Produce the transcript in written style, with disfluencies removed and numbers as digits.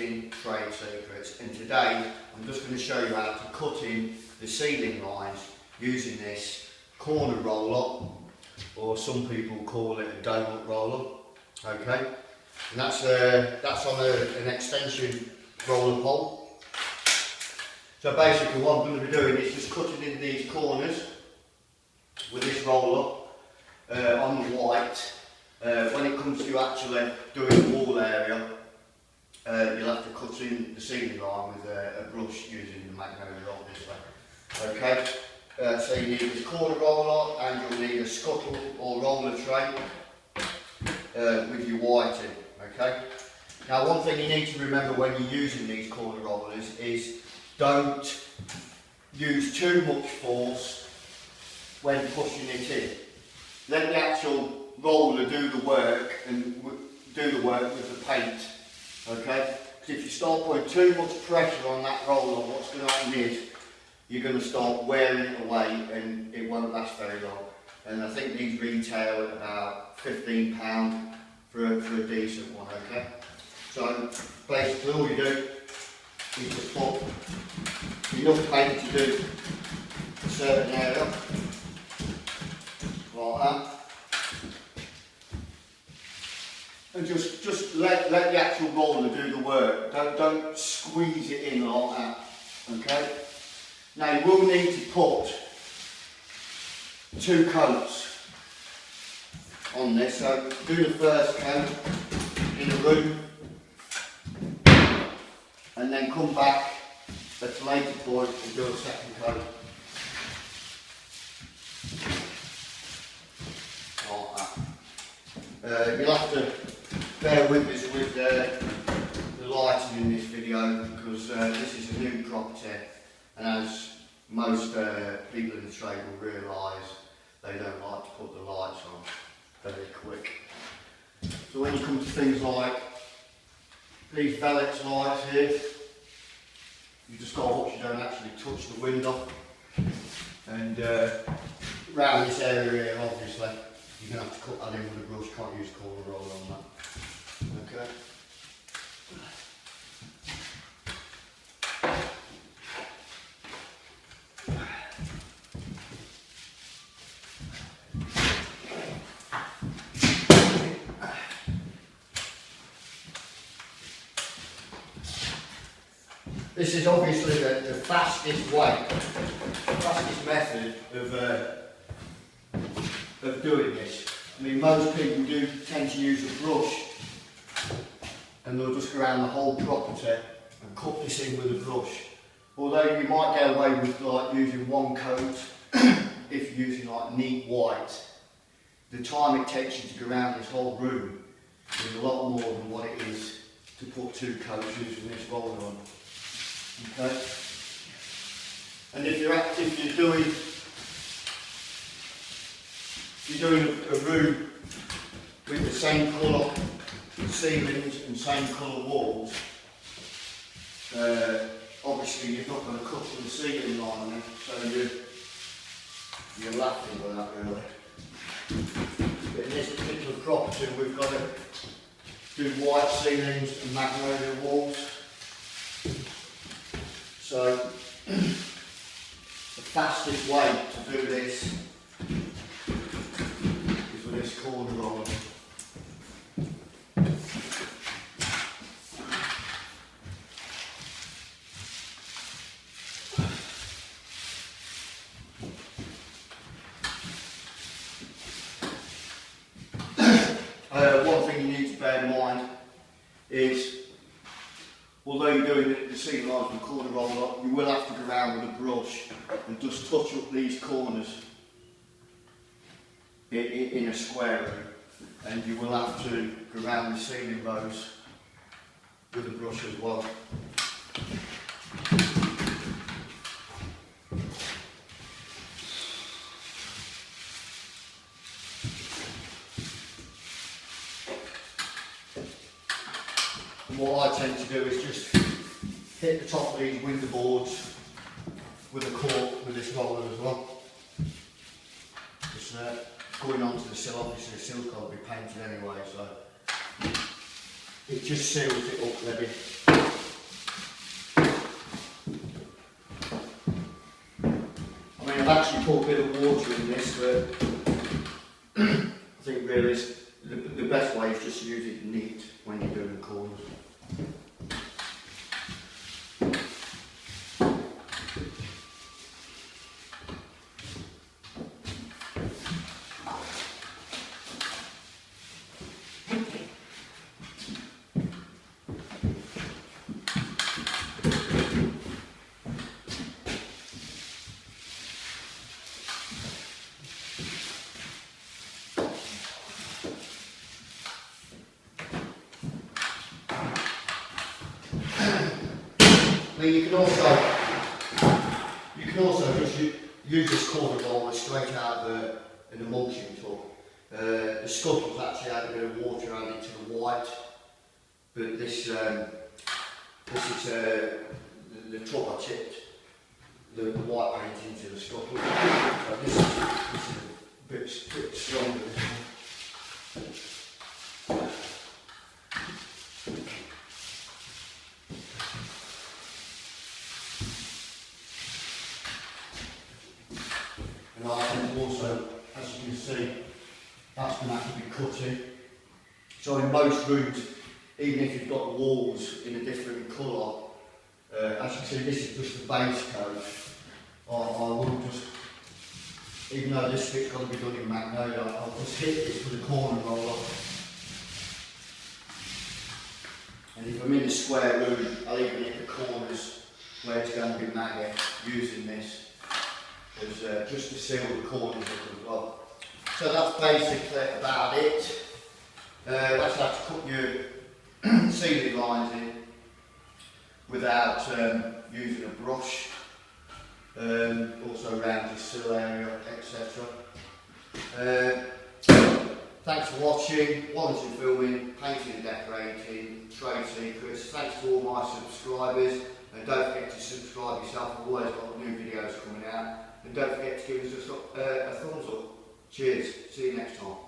in trade secrets, and today I'm just going to show you how to cut in the ceiling lines using this corner roller, or some people call it a donut roller. Okay, and that's on an extension roller pole. So basically what I'm going to be doing is just cutting in these corners with this roller on the white. When it comes to actually doing the wall area, you'll have to cut in the ceiling line with a brush using the magnolia, obviously. Okay, so you need this corner roller, and you'll need a scuttle or roller tray with your whiting. Okay. Now, one thing you need to remember when you're using these corner rollers is don't use too much force when pushing it in. Let the actual roller do the work and do the work with the paint. Okay? Because if you start putting too much pressure on that roller, what's going to happen is you're going to start wearing it away and it won't last very long. And I think these retail at about £15 for a decent one. Okay? So basically all you do is just put enough paint to do a certain area, like that. And just let the actual roller do the work. Don't squeeze it in like that. Okay? Now you will need to put 2 coats on this. So do the first coat in the room, and then come back at a later point and do a second coat. Like that. You'll have to bear with us with the lighting in this video, because this is a new property, and as most people in the trade will realise, they don't like to put the lights on very quick. So when you come to things like these velvet lights here, you just got to watch you don't actually touch the window, and around this area here, obviously you're going to have to cut that in with a brush. Can't use corner roller on that. Okay. This is obviously the fastest way, the fastest method of doing this. I mean, most people do tend to use a brush, and they'll just go around the whole property and cut this in with a brush. Although you might get away with like using 1 coat if you're using like neat white, the time it takes you to go around this whole room is a lot more than what it is to put 2 coats using this roller on. Okay, and if you're doing a room with the same colour ceilings and same colour walls, obviously you're not going to cut to the ceiling line, so you're laughing with that really. But in this particular property, we've got to do white ceilings and magnolia walls. So the fastest way to do this is with this corner roller. One thing you need to bear in mind is, although you're doing the ceiling lines with a corner roller, you will have to go around with a brush and just touch up these corners in a square room, and you will have to go around the ceiling bows with a brush as well. And what I tend to do is just hit the top of these window boards with a cork with this roller as well. Just going onto the sill, obviously the sill's got to be painted anyway, so it just seals it up ready. I've actually put a bit of water in this, but I think really the best way is just to use it neat when you're doing the corners. I mean, you can also just use this corner roller straight out of an emulsion tub. The scuttle's actually had a bit of water added to the white, but this is the tub I tipped the white paint into the scuttle. So this is a bit stronger. And I think also, as you can see, that's going to have to be cut in. So in most rooms, even if you've got the walls in a different colour, as you can see, this is just the base coat. I will just, even though this bit's got to be done in magnolia, I'll just hit this with a corner roller. And if I'm in a square room, I'll even hit the corners where it's going to be maggot using this. Just to seal the corners up as well. So that's basically about it. That's how to cut your ceiling lines in without using a brush. Also around your sill area, etc. Thanks for watching, Wallington Filming, Painting and Decorating, Trade Secrets. Thanks to all my subscribers, and don't forget to subscribe yourself. I've always got new videos coming out. And don't forget to give us a thumbs up. Cheers. See you next time.